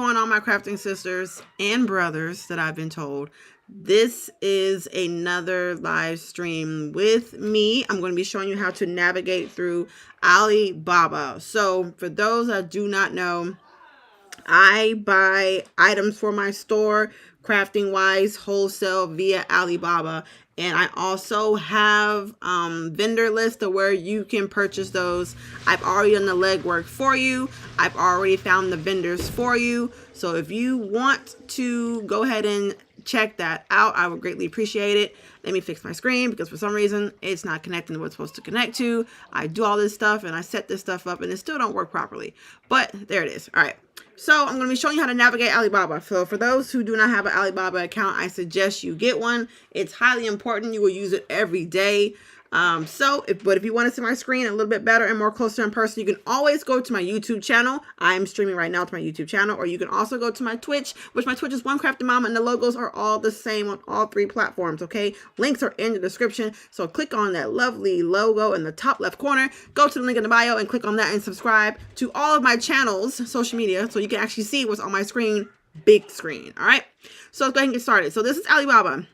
going on, my crafting sisters and brothers that I've been told? This is another live stream with me. I'm going to be showing you how to navigate through Alibaba. So for those that do not know, I buy items for my store, crafting wise, wholesale via Alibaba. And I also have vendor list of where you can purchase those. I've already done the legwork for you. I've already found the vendors for you. So if you want to go ahead and check that out, I would greatly appreciate it. Let me fix my screen because for some reason it's not connecting to what it's supposed to connect to. I do all this stuff and I set this stuff up and it still don't work properly. But there it is. All right. So I'm going to be showing you how to navigate Alibaba. So for those who do not have an Alibaba account, I suggest you get one. It's highly important. You will use it every day. But if you want to see my screen a little bit better and more closer in person, you can always go to my YouTube channel. I'm streaming right now to my YouTube channel, or you can also go to my Twitch, which my Twitch is One Crafted Mama, and the logos are all the same on all three platforms. Okay, links are in the description. So click on that lovely logo in the top left corner, go to the link in the bio and click on that and subscribe to all of my channels, social media, so you can actually see what's on my screen, big screen. All right, so let's go ahead and get started. So this is Alibaba.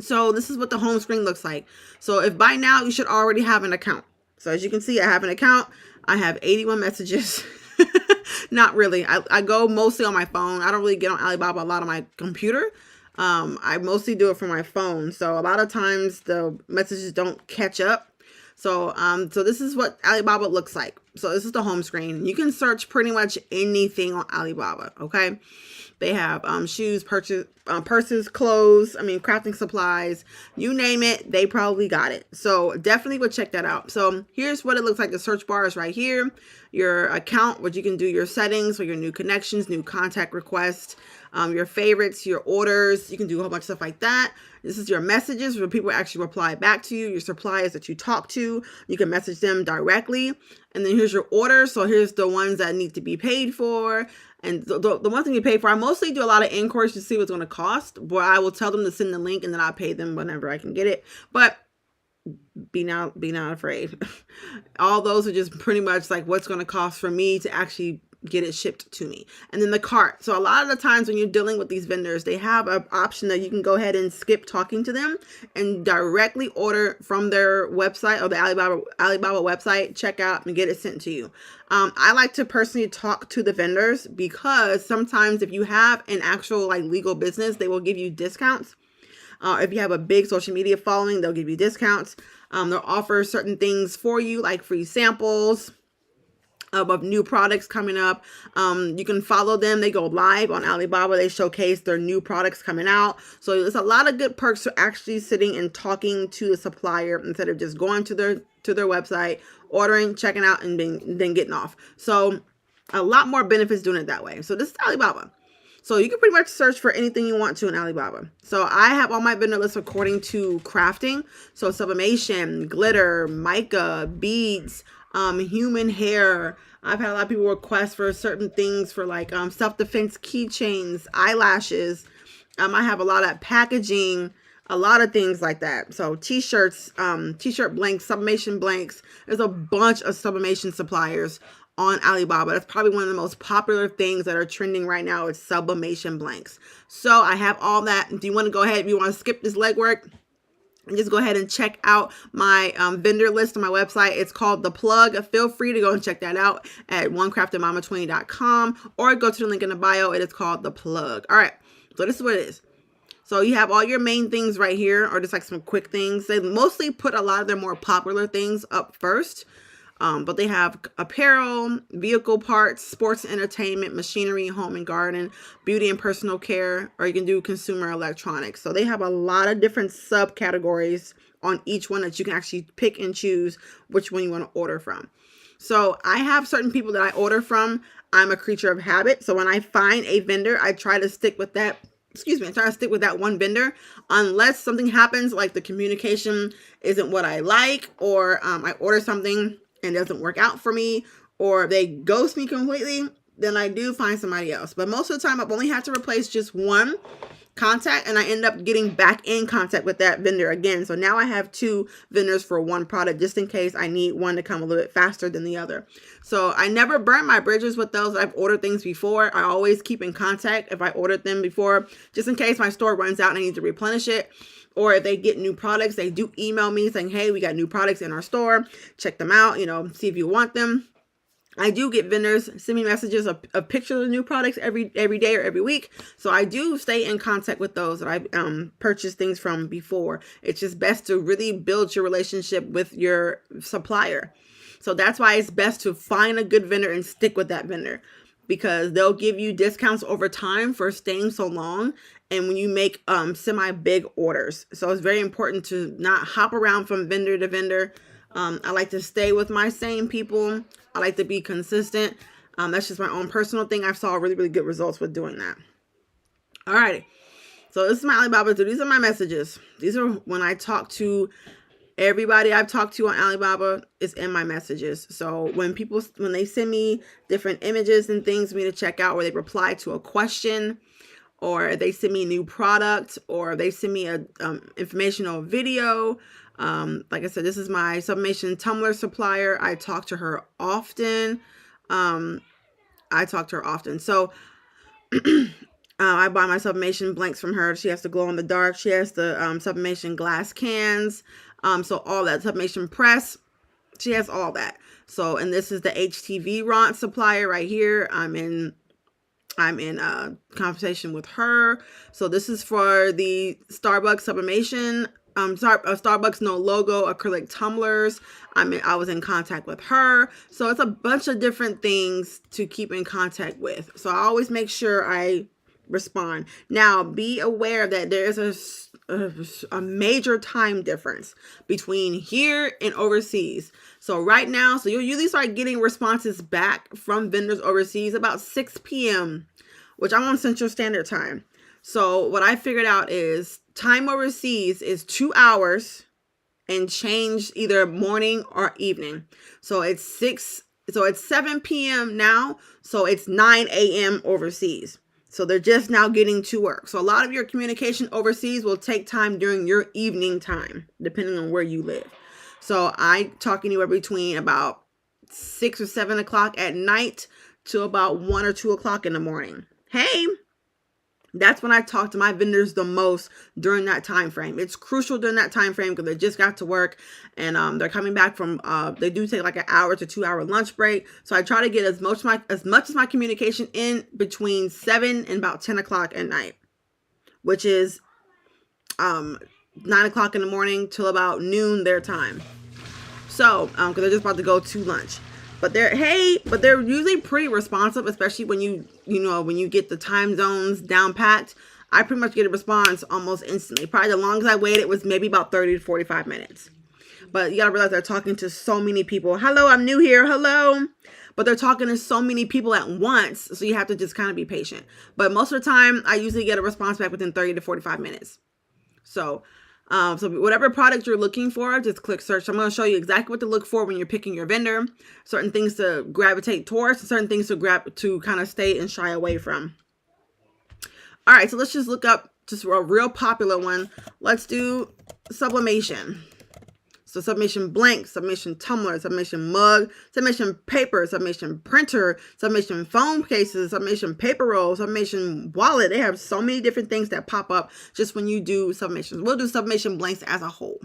So this is what the home screen looks like. So if by now you should already have an account. So as you can see, I have an account. I have 81 messages. Not really. I go mostly on my phone. I don't really get on Alibaba a lot on my computer. I mostly do it from my phone. So a lot of times the messages don't catch up. So this is what Alibaba looks like. So this is the home screen. You can search pretty much anything on Alibaba. Okay. They have shoes, purses, clothes, crafting supplies, you name it, they probably got it. So definitely go check that out. So here's what it looks like. The search bar is right here. Your account, what you can do, your settings, or your new connections, new contact requests, your favorites, your orders. You can do a whole bunch of stuff like that. This is your messages where people actually reply back to you, your suppliers that you talk to. You can message them directly. And then here's your orders. So here's the ones that need to be paid for. And the one thing you pay for, I mostly do a lot of inquiries to see what's going to cost, but I will tell them to send the link and then I'll pay them whenever I can get it. But be not afraid. All those are just pretty much like what's going to cost for me to actually get it shipped to me. And then the cart. So a lot of the times when you're dealing with these vendors, they have an option that you can go ahead and skip talking to them and directly order from their website or the Alibaba website, check out and get it sent to you. I like to personally talk to the vendors because sometimes if you have an actual legal business, they will give you discounts. If you have a big social media following, they'll give you discounts. They'll offer certain things for you, like free samples of new products coming up. You can follow them. They go live on Alibaba. They showcase their new products coming out. So there's a lot of good perks to actually sitting and talking to the supplier instead of just going to their website, ordering, checking out, and then getting off. So a lot more benefits doing it that way. So this is Alibaba. So you can pretty much search for anything you want to in Alibaba. So I have all my vendor lists according to crafting. So sublimation, glitter, mica, beads, human hair. I've had a lot of people request for certain things for self-defense keychains, eyelashes. I have a lot of packaging, a lot of things like that. So t-shirts, t-shirt blanks, sublimation blanks. There's a bunch of sublimation suppliers on Alibaba. That's probably one of the most popular things that are trending right now is sublimation blanks. So I have all that. Do you want to go ahead, if you want to skip this legwork, and just go ahead and check out my vendor list on my website. It's called The Plug. Feel free to go and check that out at onecraftedmama20.com or go to the link in the bio. It is called The Plug. All right. So this is what it is. So you have all your main things right here, or just some quick things. They mostly put a lot of their more popular things up first. But they have apparel, vehicle parts, sports and entertainment, machinery, home and garden, beauty and personal care, or you can do consumer electronics. So they have a lot of different subcategories on each one that you can actually pick and choose which one you want to order from. So I have certain people that I order from. I'm a creature of habit. So when I find a vendor, I try to stick with that. I try to stick with that one vendor unless something happens, like the communication isn't what I like, or I order something and it doesn't work out for me, or they ghost me completely, then I do find somebody else. But most of the time, I've only had to replace just one. contact, and I end up getting back in contact with that vendor again. So now I have 2 vendors for one product, just in case I need one to come a little bit faster than the other. So I never burnt my bridges with those. I've ordered things before. I always keep in contact if I ordered them before, just in case my store runs out and I need to replenish it. Or if they get new products, they do email me saying, hey, we got new products in our store. Check them out, see if you want them. I do get vendors send me messages of pictures of new products every day or every week. So I do stay in contact with those that I've purchased things from before. It's just best to really build your relationship with your supplier. So that's why it's best to find a good vendor and stick with that vendor, because they'll give you discounts over time for staying so long, and when you make semi-big orders. So it's very important to not hop around from vendor to vendor. I like to stay with my same people. I like to be consistent. That's just my own personal thing. I saw really, really good results with doing that. All right. So this is my Alibaba. So these are my messages. These are when I talk to everybody I've talked to on Alibaba. Is in my messages. So when they send me different images and things for me to check out, or they reply to a question, or they send me a new product, or they send me a informational video. Like I said, this is my sublimation tumbler supplier. I talk to her often. So I buy my sublimation blanks from her. She has to glow in the dark. She has the sublimation glass cans. So all that sublimation press. She has all that. So, and this is the HTV RONT supplier right here. I'm in conversation with her. So this is for the Starbucks sublimation. Starbucks no logo acrylic tumblers. I was in contact with her. So it's a bunch of different things to keep in contact with. So I always make sure I respond. Now, be aware that there is a major time difference between here and overseas. So right now, so you'll usually start getting responses back from vendors overseas about 6 p.m., which I'm on Central Standard Time. So what I figured out is time overseas is 2 hours and change, either morning or evening. So it's 7 p.m. now. So it's 9 a.m. overseas. So they're just now getting to work. So a lot of your communication overseas will take time during your evening time, depending on where you live. So I talk anywhere between about 6 or 7 o'clock at night to about 1 or 2 o'clock in the morning. Hey, that's when I talk to my vendors the most during that time frame. It's crucial during that time frame because they just got to work, and they're coming back from they do take like an hour to 2 hour lunch break. So I try to get as much as my communication in between 7 and about 10 o'clock at night, which is 9 o'clock in the morning till about noon their time. So because they're just about to go to lunch. But they're usually pretty responsive, especially when when you get the time zones down packed. I pretty much get a response almost instantly. Probably the longest I waited was maybe about 30 to 45 minutes. But you gotta realize they're talking to so many people. Hello, I'm new here. Hello. But they're talking to so many people at once, so you have to just kind of be patient. But most of the time, I usually get a response back within 30 to 45 minutes. So whatever product you're looking for, just click search. I'm going to show you exactly what to look for when you're picking your vendor, certain things to gravitate towards, and certain things to kind of stay and shy away from. All right, so let's just look up just a real popular one. Let's do sublimation. So sublimation blank, sublimation tumbler, sublimation mug, sublimation paper, sublimation printer, sublimation phone cases, sublimation paper roll, sublimation wallet. They have so many different things that pop up just when you do sublimation. We'll do sublimation blanks as a whole.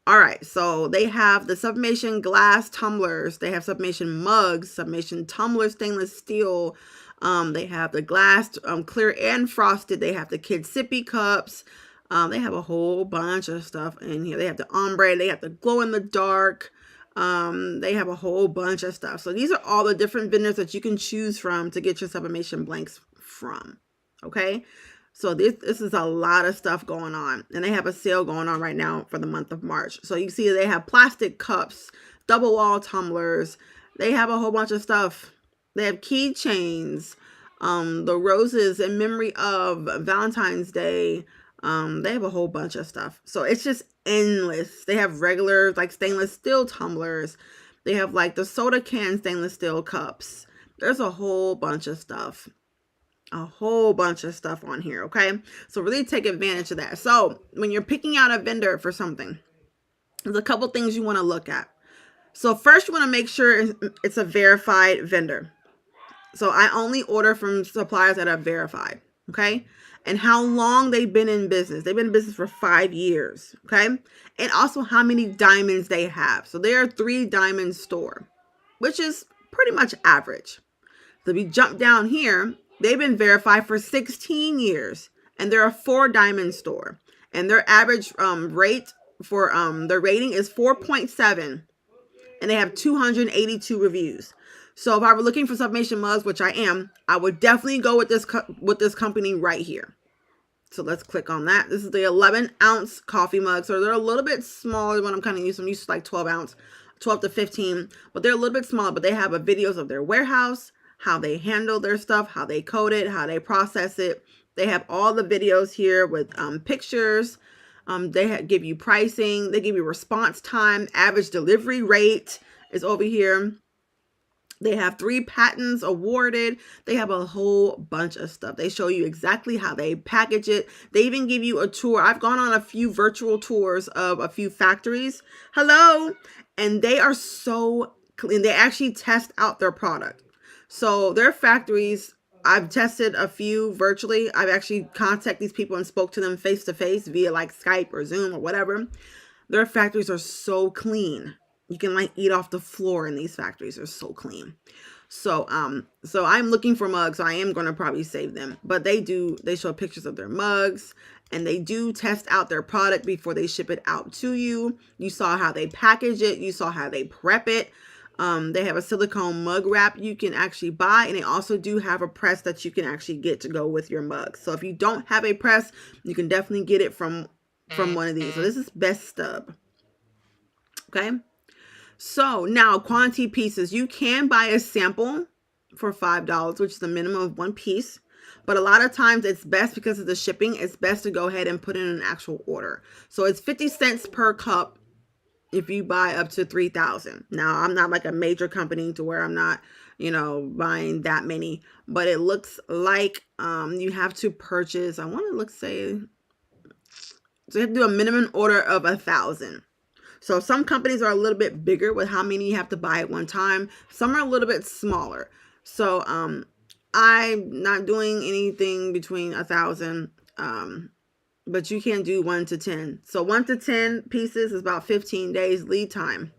All right, so they have the sublimation glass tumblers. They have sublimation mugs, sublimation tumbler stainless steel. They have the glass clear and frosted. They have the kids sippy cups. They have a whole bunch of stuff in here. They have the ombre. They have the glow in the dark. They have a whole bunch of stuff. So these are all the different vendors that you can choose from to get your sublimation blanks from. Okay. So this is a lot of stuff going on, and they have a sale going on right now for the month of March. So you see they have plastic cups, double wall tumblers. They have a whole bunch of stuff. They have keychains, the roses in memory of Valentine's Day. They have a whole bunch of stuff. So it's just endless. They have regular like stainless steel tumblers. They have like the soda can stainless steel cups. There's a whole bunch of stuff. A whole bunch of stuff on here, okay? So really take advantage of that. So when you're picking out a vendor for something, there's a couple things you want to look at. So first, you want to make sure it's a verified vendor. So I only order from suppliers that are verified, okay? And how long they've been in business. They've been in business for 5 years, okay? And also how many diamonds they have. So they're a 3-diamond store, which is pretty much average. So if you jump down here, they've been verified for 16 years, and they're a 4-diamond store. And their average rate for their rating is 4.7, and they have 282 reviews. So if I were looking for sublimation mugs, which I am, I would definitely go with this company right here. So let's click on that. This is the 11-ounce coffee mug. So they're a little bit smaller than what I'm kind of used to. I'm used to like 12 to 15, but they're a little bit smaller. But they have videos of their warehouse, how they handle their stuff, how they code it, how they process it. They have all the videos here with pictures. They give you pricing. They give you response time. Average delivery rate is over here. They have 3 patents awarded. They have a whole bunch of stuff. They show you exactly how they package it. They even give you a tour. I've gone on a few virtual tours of a few factories. Hello. And they are so clean. They actually test out their product. So their factories, I've tested a few virtually. I've actually contacted these people and spoke to them face to face via like Skype or Zoom or whatever. Their factories are so clean. You can like eat off the floor in these factories. They're so clean. So I'm looking for mugs. So I am going to probably save them, but they show pictures of their mugs, and they do test out their product before they ship it out to you. You saw how they package it. You saw how they prep it. They have a silicone mug wrap you can actually buy, and they also do have a press that you can actually get to go with your mug. So if you don't have a press, you can definitely get it from one of these. So this is Best Stub. Okay. So now quantity pieces, you can buy a sample for $5, which is the minimum of 1 piece. But a lot of times it's best, because of the shipping, it's best to go ahead and put in an actual order. So it's 50 cents per cup if you buy up to 3,000. Now, I'm not like a major company to where I'm not, buying that many, but it looks like you have to purchase, I want to so you have to do a minimum order of 1,000. So some companies are a little bit bigger with how many you have to buy at one time. Some are a little bit smaller. So I'm not doing anything between 1,000, but you can do 1 to 10. So 1 to 10 pieces is about 15 days lead time.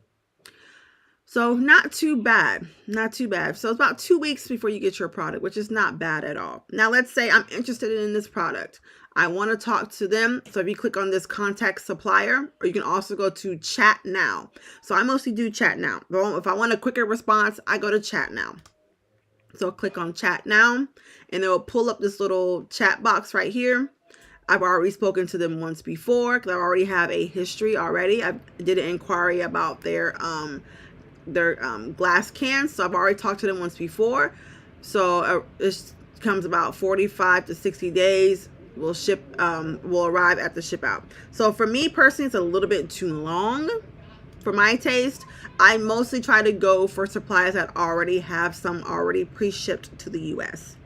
So not too bad, not too bad. So it's about 2 weeks before you get your product, which is not bad at all. Now let's say I'm interested in this product. I want to talk to them. So if you click on this contact supplier, or you can also go to chat now. So I mostly do chat now. If I want a quicker response, I go to chat now. So click on chat now, and it will pull up this little chat box right here. I've already spoken to them once before, because I already have a history already. I did an inquiry about their glass cans, so I've already talked to them once before. So it comes about 45 to 60 days. Will arrive at the ship out. So for me personally, it's a little bit too long for my taste. I mostly try to go for suppliers that already have some already pre-shipped to the US.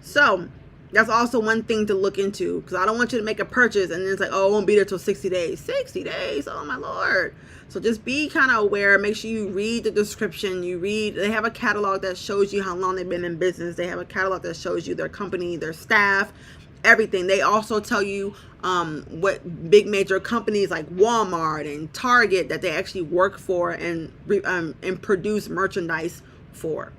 So that's also one thing to look into, because I don't want you to make a purchase and then it's like, oh, it won't be there till 60 days. 60 days, oh my Lord. So just be kind of aware. Make sure you read the description. They have a catalog that shows you how long they've been in business. They have a catalog that shows you their company, their staff, everything. They also tell you what big major companies like Walmart and Target that they actually work for and produce merchandise for.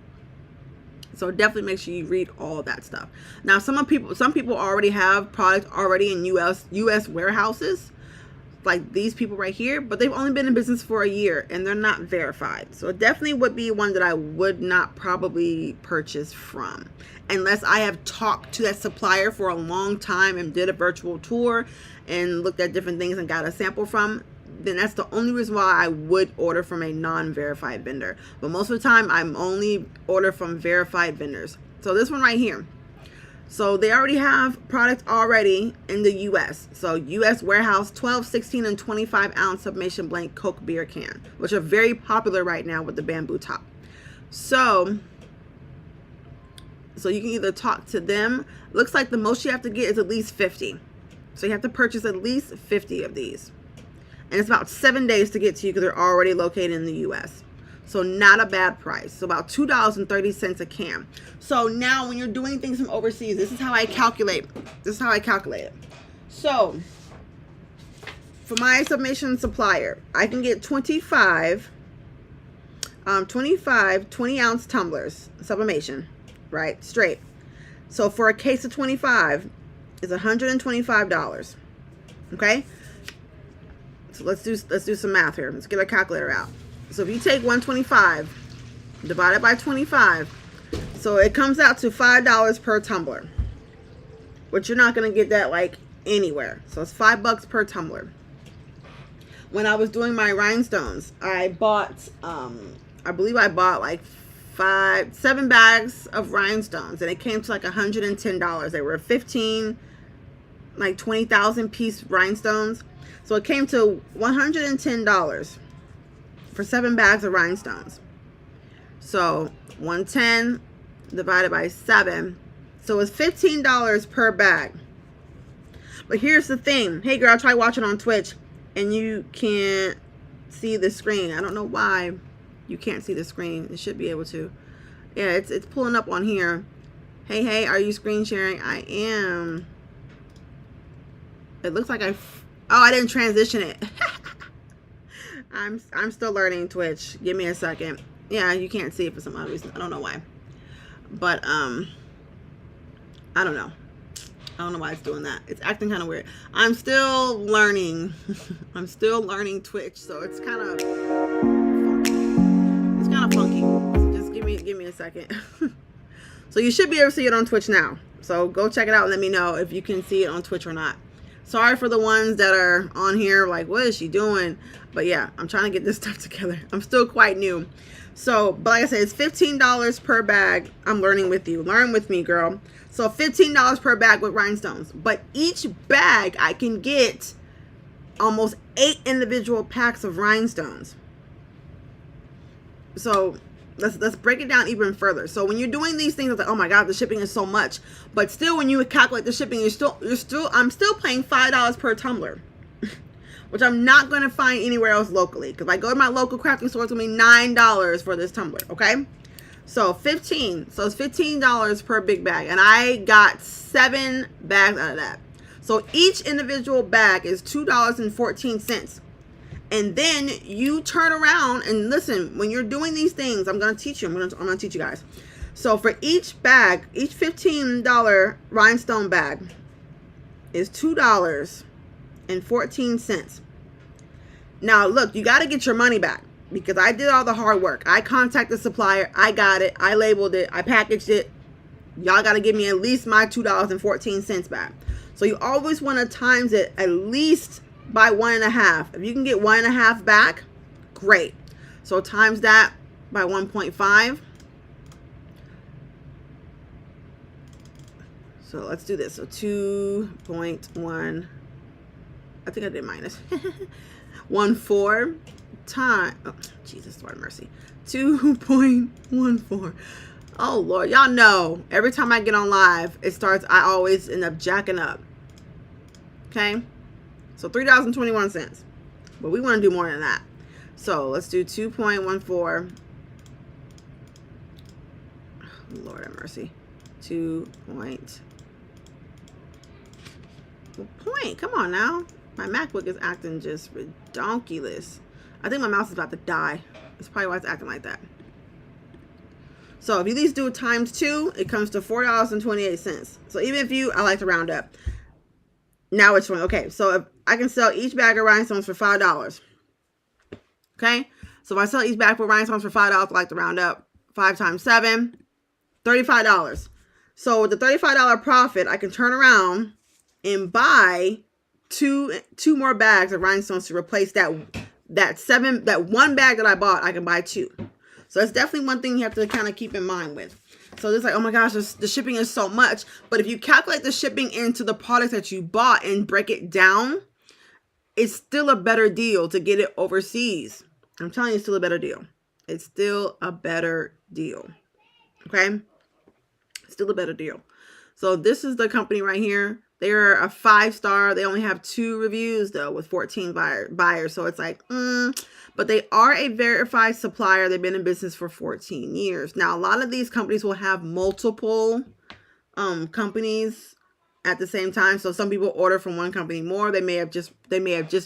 So definitely make sure you read all that stuff. Now, some people already have product already in US warehouses, like these people right here, but they've only been in business for a year and they're not verified. So it definitely would be one that I would not probably purchase from, unless I have talked to that supplier for a long time and did a virtual tour and looked at different things and got a sample from. Then that's the only reason why I would order from a non-verified vendor. But most of the time, I'm only order from verified vendors. So this one right here. So they already have product already in the US. So US warehouse, 12, 16, and 25 ounce sublimation blank Coke beer can, which are very popular right now with the bamboo top. So So you can either talk to them. Looks like the most you have to get is at least 50. So you have to purchase at least 50 of these. And it's about 7 days to get to you because they're already located in the US. So not a bad price. So about $2.30 a can. So now when you're doing things from overseas, this is how I calculate. This is how I calculate it. So for my submission supplier, I can get 25 20-ounce tumblers, sublimation, right? Straight. So for a case of 25 is $125. Okay? So let's do some math here. Let's get our calculator out. So if you take 125 divided by 25, so it comes out to $5 per tumbler, which you're not going to get that like anywhere. So it's $5 per tumbler. When I was doing my rhinestones, I bought I believe I bought like 7 bags of rhinestones, and it came to like $110. They were 15, like 20,000 piece rhinestones. So it came to $110 for 7 bags of rhinestones. So 110 divided by 7. So it's $15 per bag. But here's the thing. Hey girl, try watching on Twitch and you can't see the screen. I don't know why you can't see the screen. It should be able to. Yeah, it's pulling up on here. Hey, are you screen sharing? I am. It looks like I didn't transition it. I'm still learning Twitch. Give me a second. Yeah, you can't see it for some odd reason. I don't know why. But I don't know. I don't know why it's doing that. It's acting kind of weird. I'm still learning. I'm still learning Twitch, so it's kind of funky. So just give me a second. So you should be able to see it on Twitch now. So go check it out and let me know if you can see it on Twitch or not. Sorry for the ones that are on here like, what is she doing? But yeah, I'm trying to get this stuff together. I'm still quite new. So, but like I said, it's $15 per bag. I'm learning with you. Learn with me, girl. So $15 per bag with rhinestones. But each bag, I can get almost 8 individual packs of rhinestones. So let's break it down even further. So when you're doing these things, it's like, oh my God, the shipping is so much. But still, when you calculate the shipping, I'm still paying $5 per tumbler, which I'm not going to find anywhere else locally. Because if I go to my local crafting store, it's going to be $9 for this tumbler. Okay. So so it's $15 per big bag. And I got 7 bags out of that. So each individual bag is $2.14. And then you turn around and listen, when you're doing these things, I'm going to teach you. I'm going to teach you guys. So for each bag, each $15 rhinestone bag is $2.14. Now, look, you got to get your money back because I did all the hard work. I contacted the supplier. I got it. I labeled it. I packaged it. Y'all got to give me at least my $2.14 back. So you always want to times it at least by 1.5. If you can get 1.5 back, great. So times that by 1.5. So let's do this. So 2.1. I think I did minus 1.4 times. Oh, Jesus, Lord mercy. 2.14. Oh Lord, y'all know every time I get on live, I always end up jacking up. Okay. So $3.21, but we want to do more than that. So let's do 2.14. Lord have mercy. 2 point. Come on now. My MacBook is acting just redonkulous. I think my mouse is about to die. That's probably why it's acting like that. So if you at least do times 2, it comes to $4.28. So even if I like to round up. Now it's one. Okay, so if I can sell each bag of rhinestones for $5. Okay, so if I sell each bag of rhinestones for $5, I like to round up. 5 times 7, $35. So with the $35 profit, I can turn around and buy two more bags of rhinestones to replace that one bag that I bought. I can buy 2. So that's definitely one thing you have to kind of keep in mind with. So it's like, oh my gosh, the shipping is so much. But if you calculate the shipping into the products that you bought and break it down, it's still a better deal to get it overseas. I'm telling you, it's still a better deal. It's still a better deal. Okay. Still a better deal. So this is the company right here. They're a 5-star. They only have 2 reviews though, with 14 buyers. So it's like, but they are a verified supplier. They've been in business for 14 years. Now, a lot of these companies will have multiple companies at the same time. So some people order from one company more. They may have just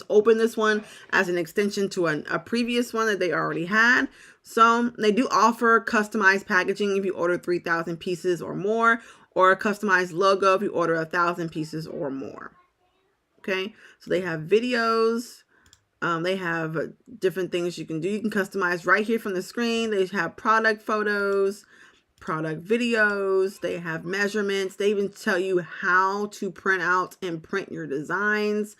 opened this one as an extension to a previous one that they already had. So they do offer customized packaging if you order 3,000 pieces or more, or a customized logo if you order 1,000 pieces or more. Okay, so they have videos. They have different things you can do. You can customize right here from the screen. They have product photos, product videos. They have measurements. They even tell you how to print out and print your designs.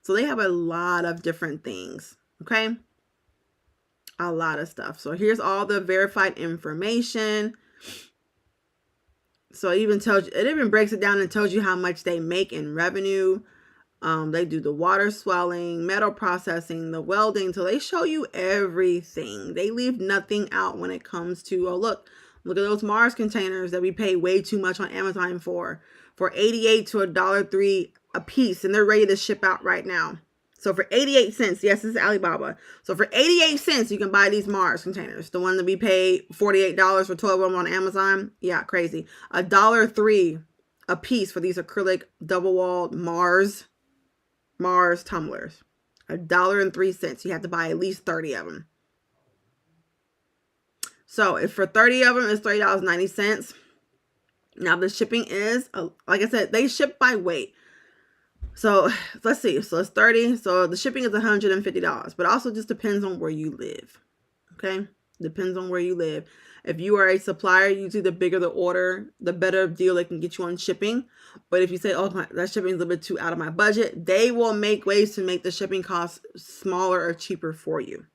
So they have a lot of different things. Okay, a lot of stuff. So here's all the verified information. So it even breaks it down and tells you how much they make in revenue. They do the water swelling, metal processing, the welding. So they show you everything. They leave nothing out when it comes to, oh, look at those Mars containers that we pay way too much on Amazon for $88 to $1.03 a piece. And they're ready to ship out right now. So for 88 cents, yes, this is Alibaba. So for 88 cents, you can buy these Mars containers. The one that we pay $48 for 12 of them on Amazon. Yeah, crazy. $1.03 a piece for these acrylic double-walled Mars tumblers. $1.03. You have to buy at least 30 of them. So if for 30 of them, it's $30.90. Now the shipping is, like I said, they ship by weight. So let's see. So it's 30. So the shipping is $150, but also just depends on where you live. Okay. Depends on where you live. If you are a supplier, usually the bigger the order, the better deal they can get you on shipping. But if you say, oh, that shipping is a little bit too out of my budget, they will make ways to make the shipping costs smaller or cheaper for you.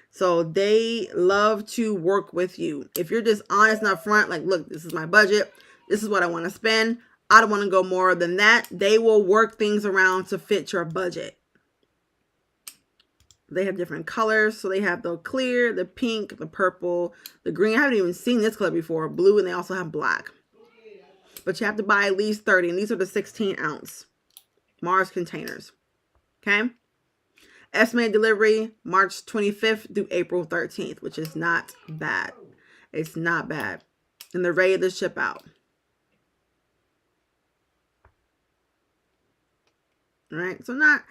So they love to work with you. If you're just honest and upfront, like, look, this is my budget. This is what I want to spend. I don't want to go more than that. They will work things around to fit your budget. They have different colors. So they have the clear, the pink, the purple, the green. I haven't even seen this color before. Blue, and they also have black. But you have to buy at least 30. And these are the 16-ounce Mars containers. Okay. Estimated delivery March 25th through April 13th, which is not bad. It's not bad. And they're ready to ship out. All right. So not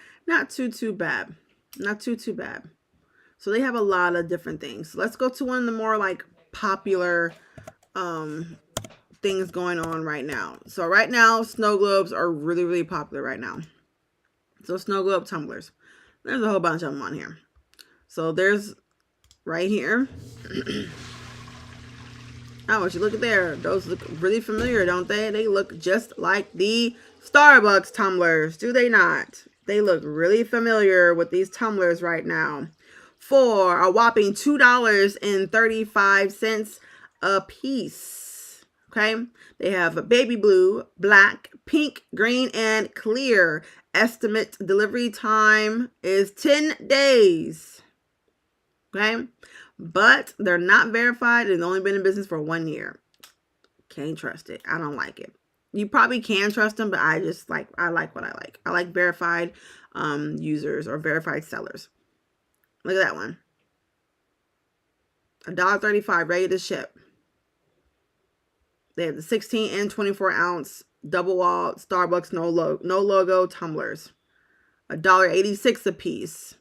too bad. Not too bad. So they have a lot of different things. So let's go to one of the more like popular things going on right now. So right now, snow globes are really popular right now. So snow globe tumblers. There's a whole bunch of them on here. So there's right here. Oh, would you look at there? Those look really familiar, don't they? They look just like the Starbucks tumblers, do they not? They look really familiar with these tumblers right now. For a whopping $2.35 a piece. Okay? They have a baby blue, black, pink, green, and clear. Estimate delivery time is 10 days. Okay? But they're not verified. It's only been in business for 1 year. Can't trust it. I don't like it. You probably can trust them, but I like what I like. I like verified users or verified sellers. Look at that one. $1.35 ready to ship. They have the 16 and 24-ounce double wall Starbucks no logo tumblers. $1.86 a piece.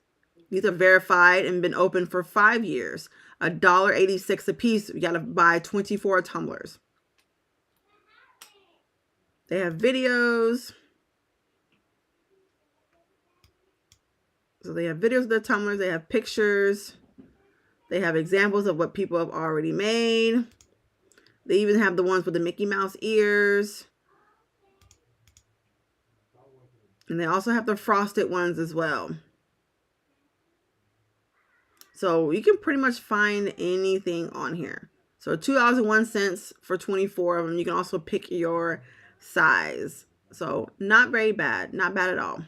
These are verified and been open for 5 years. $1.86 a piece. You got to buy 24 tumblers. They have videos. So they have videos of the tumblers. They have pictures. They have examples of what people have already made. They even have the ones with the Mickey Mouse ears. And they also have the frosted ones as well. So you can pretty much find anything on here. So $2.01 for 24 of them. You can also pick your size. So not very bad. Not bad at all.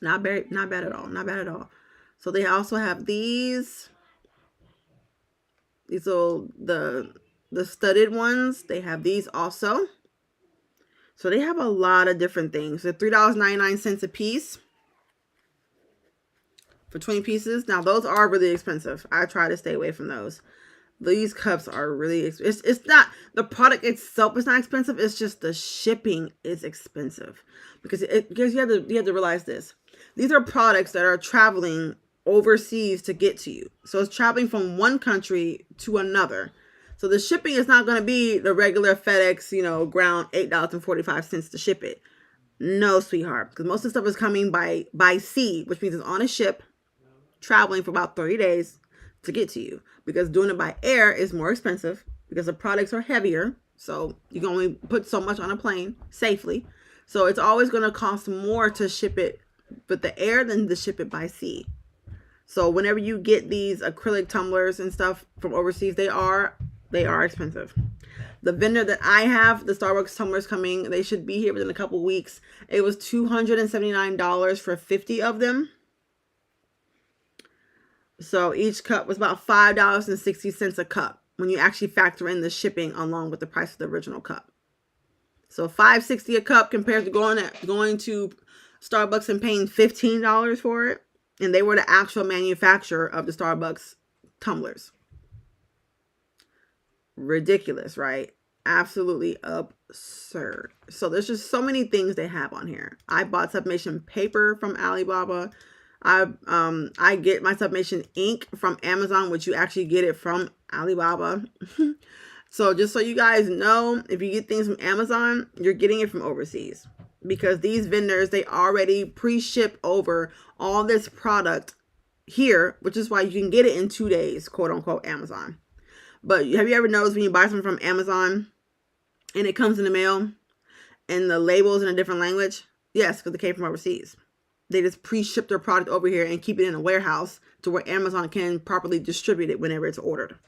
Not bad at all. Not bad at all. So they also have these. These are the The studded ones, they have these also. So they have a lot of different things. They're $3.99 a piece for 20 pieces. Now, those are really expensive. I try to stay away from those. These cups are really it's not the product itself is not expensive. It's just the shipping is expensive because you have to realize this. These are products that are traveling overseas to get to you. So it's traveling from one country to another. So the shipping is not going to be the regular FedEx, ground $8.45 to ship it. No, sweetheart, because most of the stuff is coming by sea, which means it's on a ship traveling for about 30 days to get to you, because doing it by air is more expensive because the products are heavier. So you can only put so much on a plane safely. So it's always going to cost more to ship it with the air than to ship it by sea. So whenever you get these acrylic tumblers and stuff from overseas, they are expensive. The vendor that I have, the Starbucks tumblers coming, they should be here within a couple weeks. It was $279 for 50 of them. So each cup was about $5.60 a cup when you actually factor in the shipping along with the price of the original cup. So $5.60 a cup compared to going to Starbucks and paying $15 for it. And they were the actual manufacturer of the Starbucks tumblers. Ridiculous, right? Absolutely absurd. So there's just so many things they have on here. I bought sublimation paper from Alibaba. I get my sublimation ink from Amazon, which you actually get it from Alibaba. So just so you guys know, if you get things from Amazon, you're getting it from overseas, because these vendors, they already pre-ship over all this product here, which is why you can get it in 2 days, quote unquote, Amazon. But have you ever noticed when you buy something from Amazon and it comes in the mail and the label's in a different language? Yes, because it came from overseas. They just pre-ship their product over here and keep it in a warehouse to where Amazon can properly distribute it whenever it's ordered.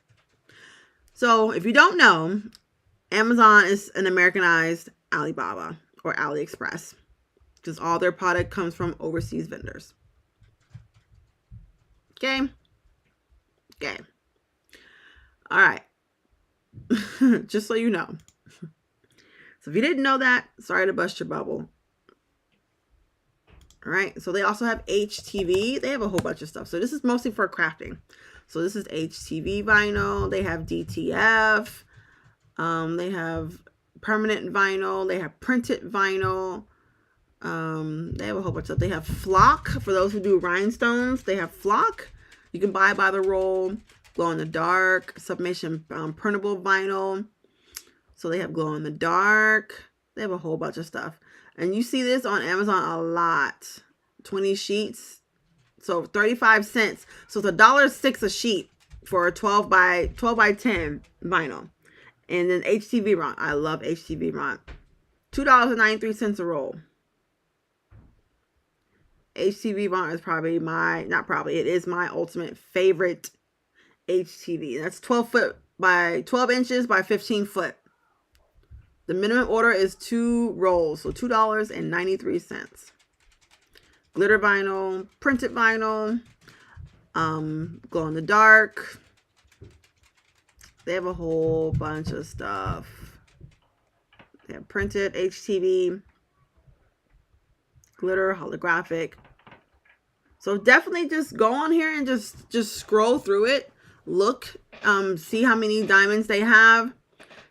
So if you don't know, Amazon is an Americanized Alibaba or AliExpress, because all their product comes from overseas vendors. Okay. All right. Just so you know. So if you didn't know that, sorry to bust your bubble. All right. So they also have HTV. They have a whole bunch of stuff. So this is mostly for crafting. So this is HTV vinyl. They have DTF. They have permanent vinyl. They have printed vinyl. They have a whole bunch of stuff. They have flock for those who do rhinestones. They have flock. You can buy by the roll. Glow in the dark, sublimation printable vinyl. So they have glow in the dark. They have a whole bunch of stuff. And you see this on Amazon a lot. 20 sheets. So 35 cents. So it's $1.06 a sheet for a 12 by 10 vinyl. And then HTV rod. I love HTV rod. $2.93 a roll. HTV rod is probably it is my ultimate favorite HTV. That's 12 inches by 15 foot. The minimum order is 2 rolls, so $2.93. Glitter vinyl, printed vinyl, glow in the dark. They have a whole bunch of stuff. They have printed HTV, glitter, holographic. So definitely just go on here and just scroll through it. Look, see how many diamonds they have,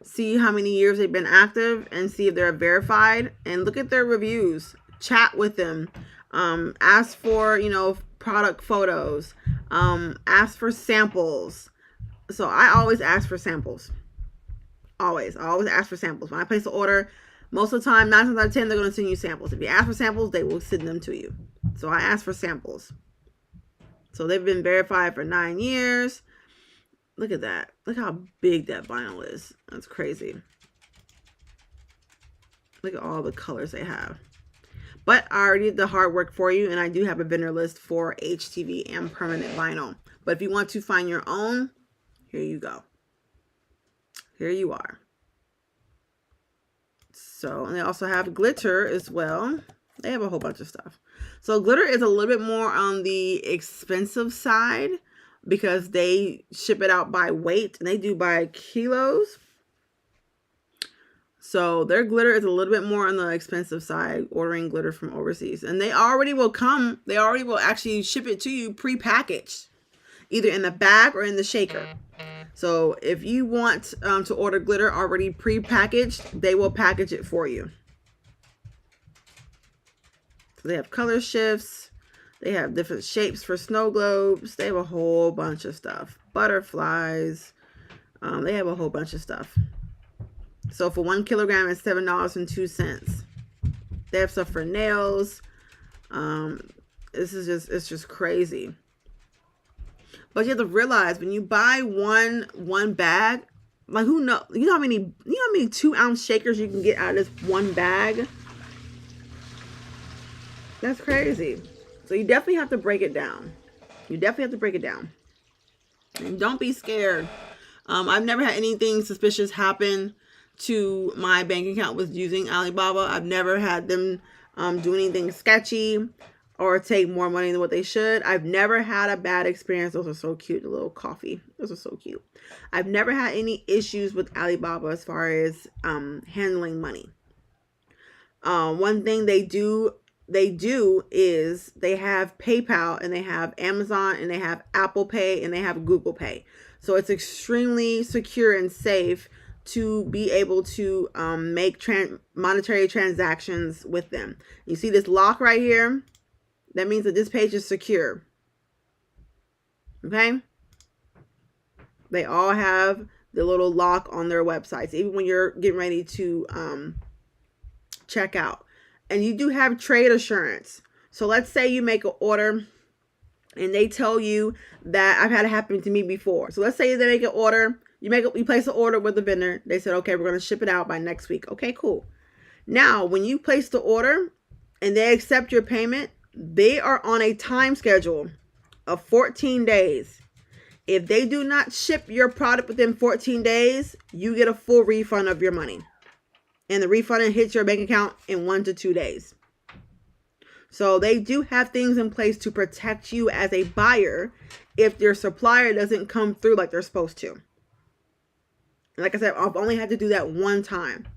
see how many years they've been active, and see if they're verified, and look at their reviews. Chat with them. Ask for, product photos. Ask for samples. So I always ask for samples. I always ask for samples. When I place the order, most of the time, 9 times out of 10, they're going to send you samples. If you ask for samples, they will send them to you. So I ask for samples. So they've been verified for 9 years. Look at that. Look how big that vinyl is. That's crazy. Look at all the colors they have. But I already did the hard work for you, and I do have a vendor list for HTV and permanent vinyl. But if you want to find your own, here you go. Here you are. So, and they also have glitter as well. They have a whole bunch of stuff. So glitter is a little bit more on the expensive side, because they ship it out by weight and they do by kilos. So their glitter is a little bit more on the expensive side, ordering glitter from overseas. And they already will actually ship it to you pre-packaged, either in the bag or in the shaker. So if you want to order glitter already pre-packaged, they will package it for you. So they have color shifts. They have different shapes for snow globes. They have a whole bunch of stuff. Butterflies. They have a whole bunch of stuff. So for 1 kilogram, it's $7.02. They have stuff for nails. It's just crazy. But you have to realize when you buy one bag, like you know how many 2-ounce shakers you can get out of this one bag? That's crazy. So you definitely have to break it down. You definitely have to break it down. And don't be scared. I've never had anything suspicious happen to my bank account with using Alibaba. I've never had them do anything sketchy or take more money than what they should. I've never had a bad experience. Those are so cute, the little coffee. Those are so cute. I've never had any issues with Alibaba as far as handling money. One thing they do is they have PayPal, and they have Amazon, and they have Apple Pay, and they have Google Pay. So it's extremely secure and safe to be able to make monetary transactions with them. You see this lock right here? That means that this page is secure. Okay? They all have the little lock on their websites, even when you're getting ready to check out. And you do have trade assurance. So let's say you make an order and they tell you that, I've had it happen to me before. So let's say they make an order, you place an order with the vendor. They said, okay, we're going to ship it out by next week. Okay, cool. Now, when you place the order and they accept your payment, they are on a time schedule of 14 days. If they do not ship your product within 14 days, you get a full refund of your money. And the refund hits your bank account in 1 to 2 days. So they do have things in place to protect you as a buyer if your supplier doesn't come through like they're supposed to. And like I said, I've only had to do that one time,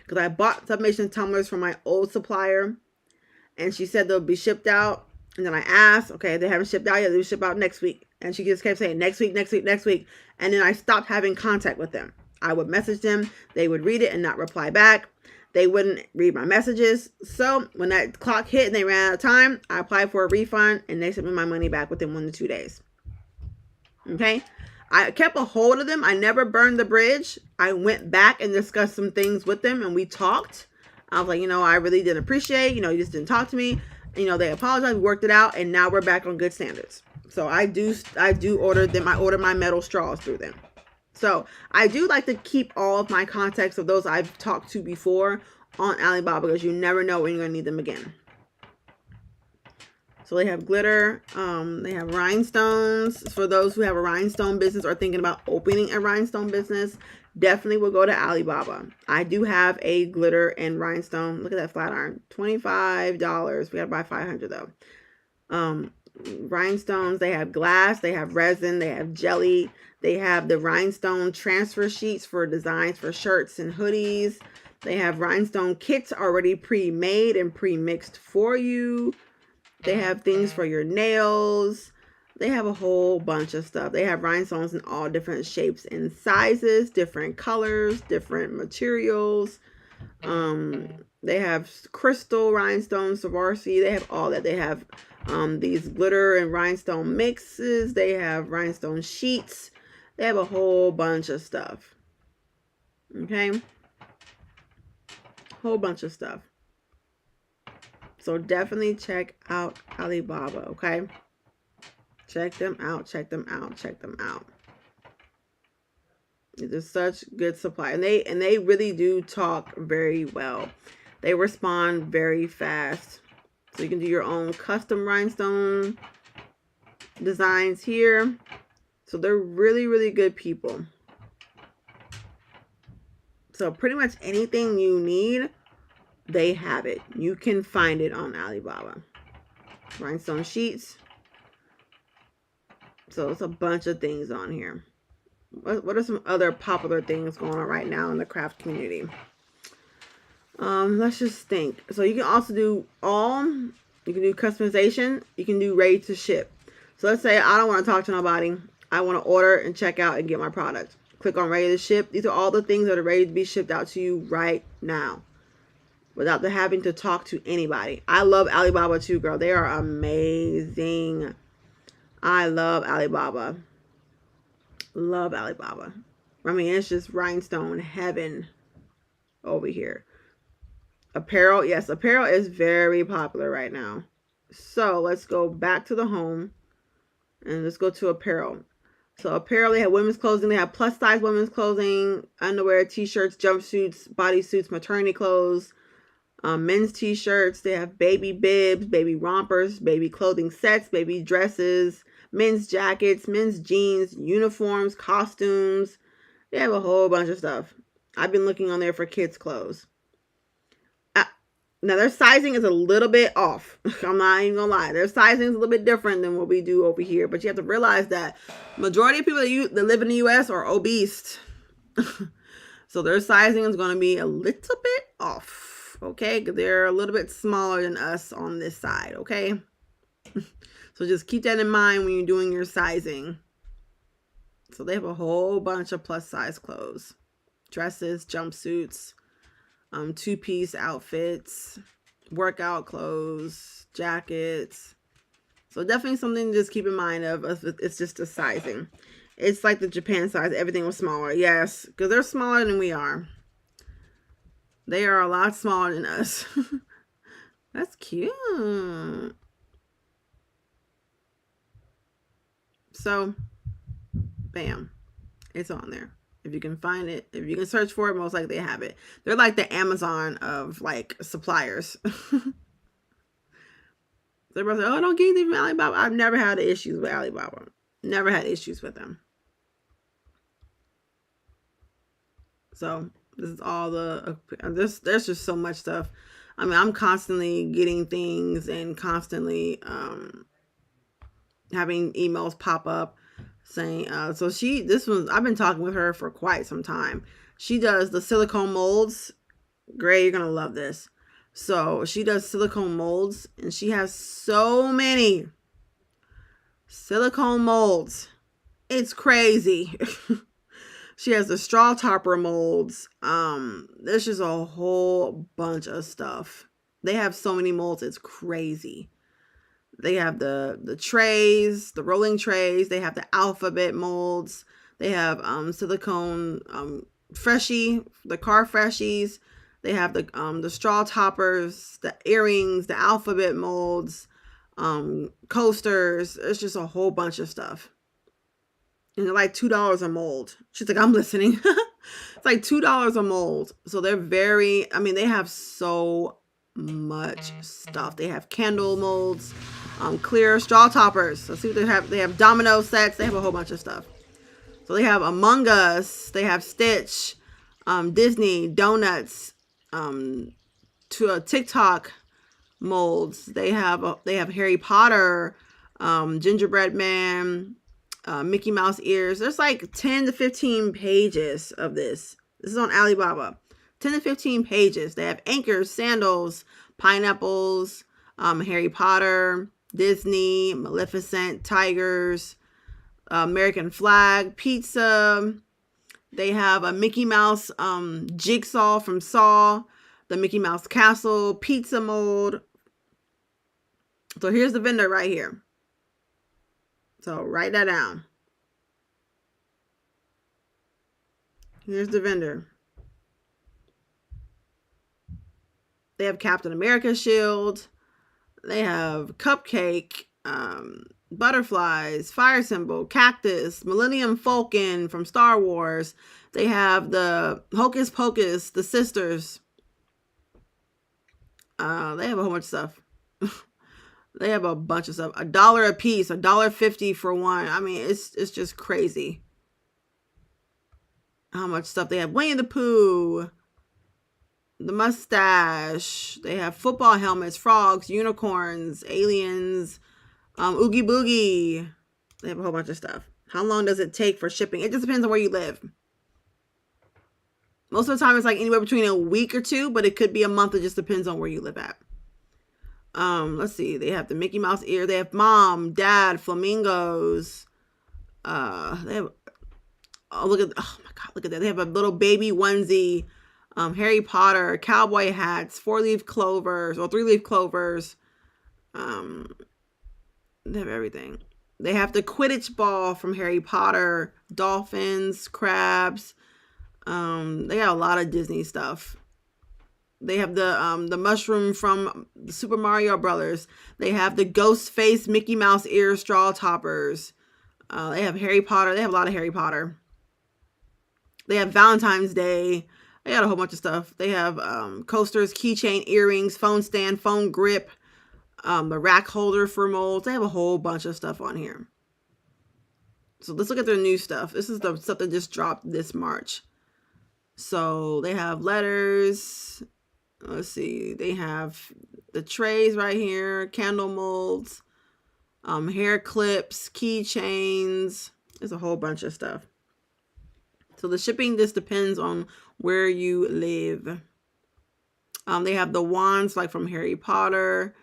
because I bought sublimation tumblers from my old supplier, and she said they'll be shipped out. And then I asked, okay, they haven't shipped out yet. They'll ship out next week. And she just kept saying next week, next week, next week. And then I stopped having contact with them. I would message them. They would read it and not reply back. They wouldn't read my messages. So when that clock hit and they ran out of time, I applied for a refund and they sent me my money back within 1 to 2 days. Okay. I kept a hold of them. I never burned the bridge. I went back and discussed some things with them, and we talked. I was like, I really didn't appreciate, you just didn't talk to me. They apologized, we worked it out, and now we're back on good standards. So I do order them. I order my metal straws through them. So I do like to keep all of my contacts of those I've talked to before on Alibaba, because you never know when you're going to need them again. So they have glitter. They have rhinestones. For those who have a rhinestone business or thinking about opening a rhinestone business, definitely will go to Alibaba. I do have a glitter and rhinestone. Look at that flat iron. $25. We got to buy 500 though. Rhinestones. They have glass. They have resin. They have jelly. They have the rhinestone transfer sheets for designs for shirts and hoodies. They have rhinestone kits already pre-made and pre-mixed for you. They have things for your nails. They have a whole bunch of stuff. They have rhinestones in all different shapes and sizes, different colors, different materials. They have crystal rhinestones, Swarovski. They have all that. They have these glitter and rhinestone mixes. They have rhinestone sheets. They have a whole bunch of stuff. Okay? Whole bunch of stuff. So definitely check out Alibaba, okay? Check them out, check them out, check them out. It's such good supply. And they really do talk very well. They respond very fast. So you can do your own custom rhinestone designs here. So they're really, really good people. So pretty much anything you need, they have it. You can find it on Alibaba. Rhinestone sheets. So it's a bunch of things on here. What are some other popular things going on right now in the craft community? Let's just think. So you can also do you can do customization, you can do ready to ship. So let's say I don't want to talk to nobody. I want to order and check out and get my product. Click on ready to ship. These are all the things that are ready to be shipped out to you right now without the having to talk to anybody. I love Alibaba too, girl. They are amazing. I love Alibaba. Love Alibaba. I mean, it's just rhinestone heaven over here. Apparel, yes, apparel is very popular right now. So let's go back to the home and let's go to apparel. So apparel, they have women's clothing, they have plus size women's clothing, underwear, t-shirts, jumpsuits, bodysuits, maternity clothes, men's t-shirts. They have baby bibs, baby rompers, baby clothing sets, baby dresses, men's jackets, men's jeans, uniforms, costumes. They have a whole bunch of stuff. I've been looking on there for kids' clothes. Now their sizing is a little bit off. I'm not even gonna lie. Their sizing is a little bit different than what we do over here. But you have to realize that majority of people that live in the U.S. are obese. So their sizing is gonna be a little bit off. Okay, because they're a little bit smaller than us on this side. Okay, so just keep that in mind when you're doing your sizing. So they have a whole bunch of plus size clothes, dresses, jumpsuits, two-piece outfits, workout clothes, jackets. So definitely something to just keep in mind of. It's just the sizing. It's like the Japan size. Everything was smaller. Yes, because they're smaller than we are. They are a lot smaller than us. That's cute. So, bam. It's on there. If you can find it, if you can search for it, most likely they have it. They're like the Amazon of like suppliers. Everybody say, "Oh, don't get anything from Alibaba." I've never had issues with Alibaba. Never had issues with them. So this is all the there's just so much stuff. I mean, I'm constantly getting things and constantly having emails pop up saying so I've been talking with her for quite some time. She does the silicone molds. Gray, you're gonna love this. So she does silicone molds and she has so many silicone molds. It's crazy. She has the straw topper molds. There's just a whole bunch of stuff. They have so many molds, it's crazy. They have the trays, the rolling trays. They have the alphabet molds. They have silicone freshie, the car freshies. They have the straw toppers, the earrings, the alphabet molds, coasters. It's just a whole bunch of stuff. And they're like $2 a mold. She's like, I'm listening. It's like $2 a mold. So they're very, I mean, they have so much stuff. They have candle molds, clear straw toppers. Let's see what they have. They have domino sets. They have a whole bunch of stuff. So they have Among Us. They have Stitch, Disney, donuts, to a TikTok molds. They have Harry Potter, gingerbread man, Mickey Mouse ears. There's like 10 to 15 pages of this. This is on Alibaba. 10 to 15 pages. They have anchors, sandals, pineapples, Harry Potter, Disney, Maleficent, tigers, American flag, pizza. They have a Mickey Mouse jigsaw from Saw, the Mickey Mouse castle, pizza mold. So here's the vendor right here. So write that down. Here's the vendor. They have Captain America shield. They have cupcake, butterflies, fire symbol, cactus, Millennium Falcon from Star Wars. They have the Hocus Pocus, the sisters. They have a whole bunch of stuff. They have a bunch of stuff. $1 a piece, $1.50 for one. I mean, it's just crazy how much stuff they have. Winnie the Pooh, the mustache. They have football helmets, frogs, unicorns, aliens, Oogie Boogie. They have a whole bunch of stuff. How long does it take for shipping? It just depends on where you live. Most of the time it's like anywhere between a week or two, but it could be a month. It just depends on where you live at. Let's see. They have the Mickey Mouse ear. They have mom, dad, flamingos. They have, oh my God, look at that. They have a little baby onesie, Harry Potter, cowboy hats, 4-leaf clovers or 3-leaf clovers. They have everything. They have the Quidditch ball from Harry Potter, dolphins, crabs. They got a lot of Disney stuff. They have the mushroom from the Super Mario Brothers. They have the ghost face Mickey Mouse ear straw toppers. They have Harry Potter. They have a lot of Harry Potter. They have Valentine's Day. They got a whole bunch of stuff. They have coasters, keychain, earrings, phone stand, phone grip, the rack holder for molds. They have a whole bunch of stuff on here. So let's look at their new stuff. This is the stuff that just dropped this March. So they have letters. Let's see. They have the trays right here, candle molds, hair clips, keychains. There's a whole bunch of stuff. So the shipping just depends on where you live. They have the wands like from Harry Potter.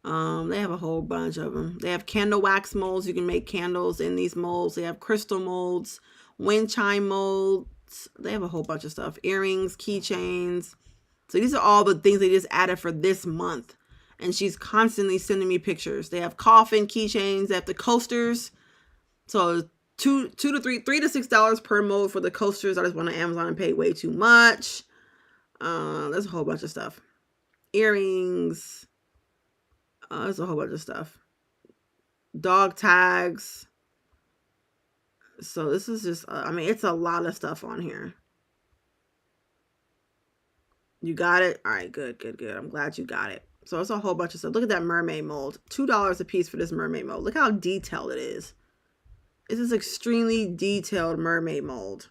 They have a whole bunch of them. They have candle wax molds. You can make candles in these molds. They have crystal molds, wind chime molds. They have a whole bunch of stuff. Earrings, keychains. So these are all the things they just added for this month. And she's constantly sending me pictures. They have coffin keychains. They have the coasters. So $3 to $6 per mold for the coasters. I just went on Amazon and paid way too much. There's a whole bunch of stuff. Earrings. There's a whole bunch of stuff. Dog tags. So this is just, it's a lot of stuff on here. You got it? All right, good. I'm glad you got it. So it's a whole bunch of stuff. Look at that mermaid mold. $2 a piece for this mermaid mold. Look how detailed it is. This is extremely detailed mermaid mold.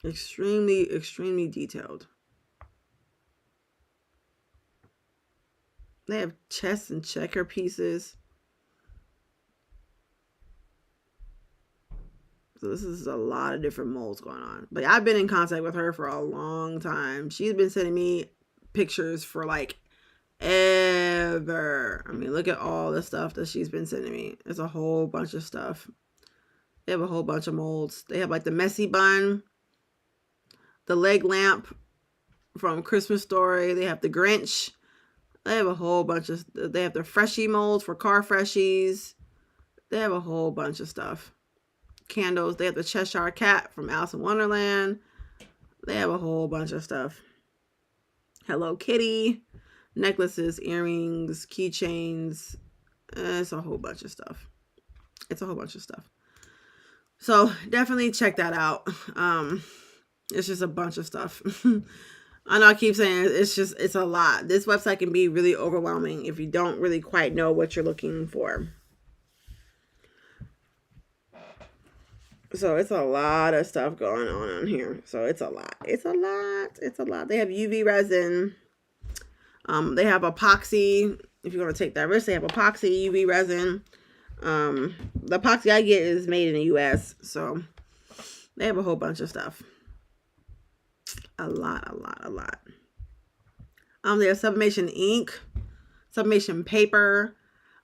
Extremely detailed. They have chess and checker pieces. So this is a lot of different molds going on. But I've been in contact with her for a long time. She's been sending me pictures for like ever. Look at all the stuff that she's been sending me. There's a whole bunch of stuff. They have a whole bunch of molds. They have like the messy bun, the leg lamp from Christmas Story. They have the Grinch. They have a whole bunch of, they have the Freshie molds for car freshies. They have a whole bunch of stuff. Candles. They have the Cheshire Cat from Alice in Wonderland. They have a whole bunch of stuff. Hello Kitty. Necklaces, earrings, keychains. It's a whole bunch of stuff. So definitely check that out. It's just a bunch of stuff. I know I keep saying it's a lot. This website can be really overwhelming if you don't really quite know what you're looking for. So it's a lot of stuff going on here. So it's a lot. They have UV resin. They have epoxy. If you're going to take that risk, they have epoxy, UV resin. The epoxy I get is made in the US. So they have a whole bunch of stuff. A lot. They have sublimation ink, sublimation paper.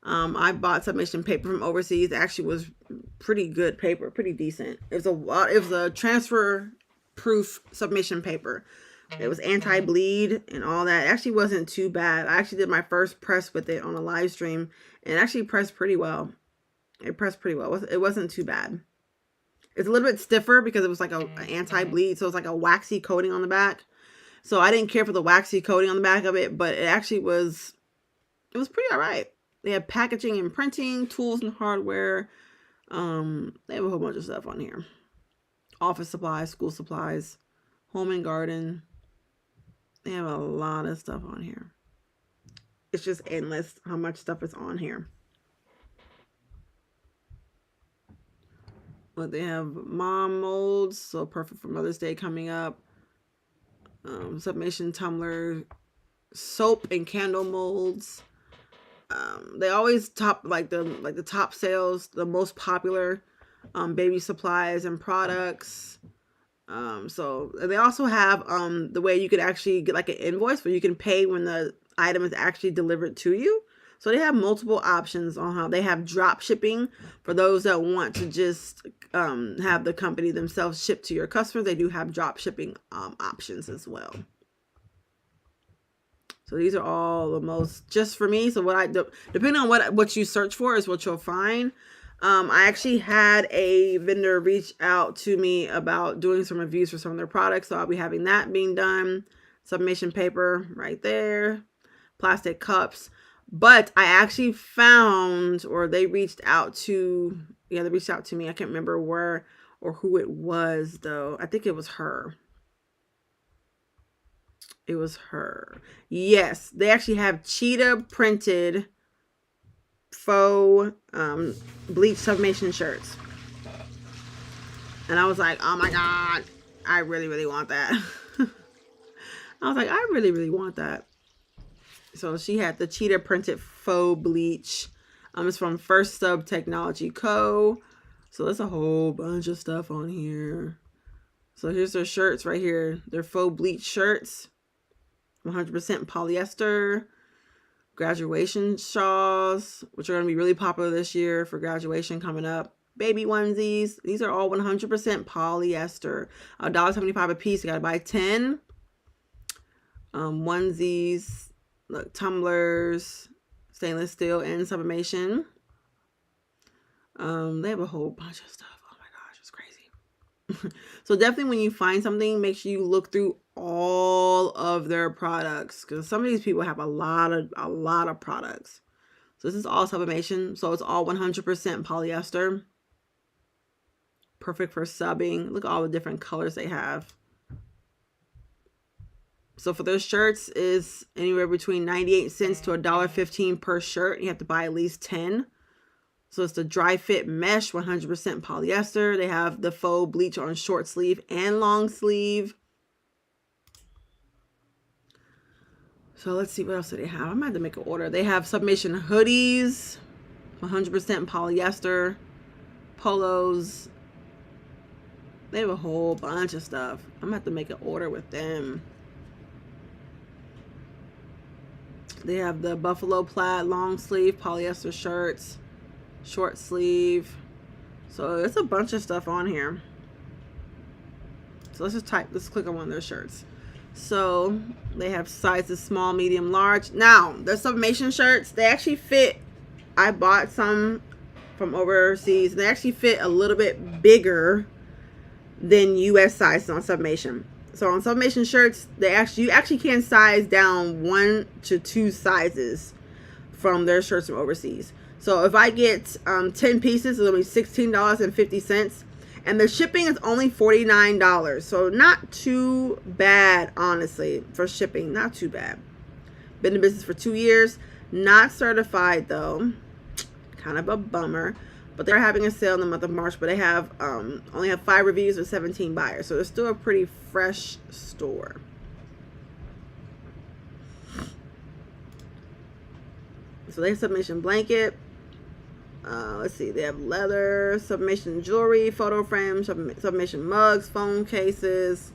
I bought sublimation paper from overseas. It actually was pretty good paper, pretty decent. It was a transfer proof sublimation paper. It was anti-bleed and all that. It actually wasn't too bad. I actually did my first press with it on a live stream, and it actually pressed pretty well. It wasn't too bad. It's a little bit stiffer because it was like an anti-bleed, so it's like a waxy coating on the back. So I didn't care for the waxy coating on the back of it, but it was pretty all right. They have packaging and printing, tools and hardware. They have a whole bunch of stuff on here. Office supplies, school supplies, home and garden. They have a lot of stuff on here. It's just endless how much stuff is on here. But they have mom molds, so perfect for Mother's Day coming up. Sublimation tumbler, soap and candle molds. They always top like the top sales, the most popular baby supplies and products. So they also have the way you could actually get like an invoice where you can pay when the item is actually delivered to you. So they have multiple options on how they have drop shipping for those that want to just have the company themselves ship to your customers. They do have drop shipping options as well. So these are all the most just for me. So what I depending on what you search for is what you'll find. I actually had a vendor reach out to me about doing some reviews for some of their products. So I'll be having that being done. Sublimation paper right there, plastic cups. But I actually found, or they reached out to, they reached out to me. I can't remember where or who it was though. I think it was her. It was her. Yes, they actually have cheetah printed faux bleach sublimation shirts. And I was like, oh my God, I really, really want that. I was like, I really, really want that. So she had the cheetah printed faux bleach. It's from First Sub Technology Co. So there's a whole bunch of stuff on here. So here's their shirts right here. They're faux bleach shirts. 100% polyester. Graduation shawls, which are going to be really popular this year for graduation coming up. Baby onesies. These are all 100% polyester. $1.75 a piece. You got to buy 10. Onesies. Look, tumblers. Stainless steel and sublimation. They have a whole bunch of stuff. Oh my gosh, it's crazy. So definitely when you find something, make sure you look through all of their products, because some of these people have a lot of products. So this is all sublimation, so it's all 100% polyester, perfect for subbing. Look at all the different colors they have. So for those shirts is anywhere between 98 cents to $1.15 per shirt. You have to buy at least 10. So it's the dry fit mesh, 100% polyester. They have the faux bleach on short sleeve and long sleeve. So let's see, what else do they have? I might have to make an order. They have sublimation hoodies, 100% polyester, polos. They have a whole bunch of stuff. I'm going to have to make an order with them. They have the buffalo plaid long sleeve polyester shirts, short sleeve. So it's a bunch of stuff on here. So let's click on one of their shirts. So they have sizes small, medium, large. Now, their sublimation shirts, they actually fit. I bought some from overseas. They actually fit a little bit bigger than US sizes on sublimation. So on sublimation shirts, you actually can size down 1 to 2 sizes from their shirts from overseas. So if I get 10 pieces, it'll be $16.50. And the shipping is only $49. So not too bad, honestly, for shipping. Not too bad. Been in business for 2 years. Not certified, though. Kind of a bummer. But they're having a sale in the month of March. But they have only have 5 reviews with 17 buyers. So they're still a pretty fresh store. So they have sublimation blanket. Let's see, they have leather, sublimation jewelry, photo frames, sublimation mugs, phone cases.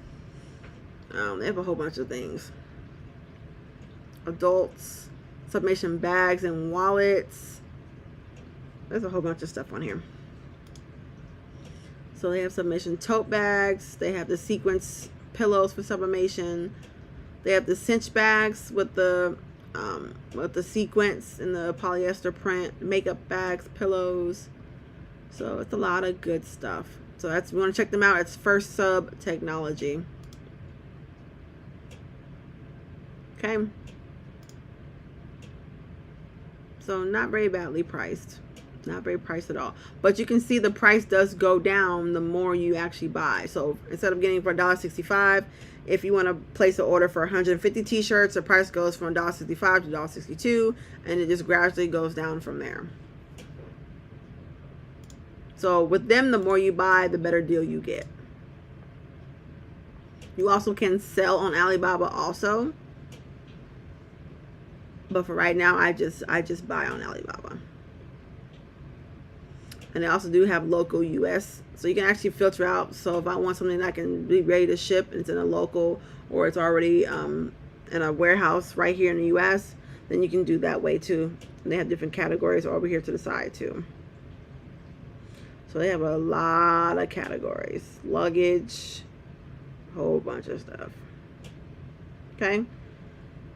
They have a whole bunch of things. Adults, sublimation bags and wallets. There's a whole bunch of stuff on here. So they have sublimation tote bags. They have the sequence pillows for sublimation. They have the cinch bags with the sequence and the polyester print, makeup bags, pillows. So it's a lot of good stuff. So that's, we want to check them out. It's First Sub Technology. Okay. So not very badly priced. Not very priced at all. But you can see the price does go down the more you actually buy. So instead of getting for $1.65, if you want to place an order for 150 t-shirts, the price goes from $1.65 to $1.62, and it just gradually goes down from there. So with them, the more you buy, the better deal you get. You also can sell on Alibaba also. But for right now, I just buy on Alibaba. And they also do have local US, so you can actually filter out. So if I want something that can be ready to ship and it's in a local, or it's already in a warehouse right here in the US, then you can do that way too. And they have different categories over here to the side too. So they have a lot of categories. Luggage, a whole bunch of stuff. Okay,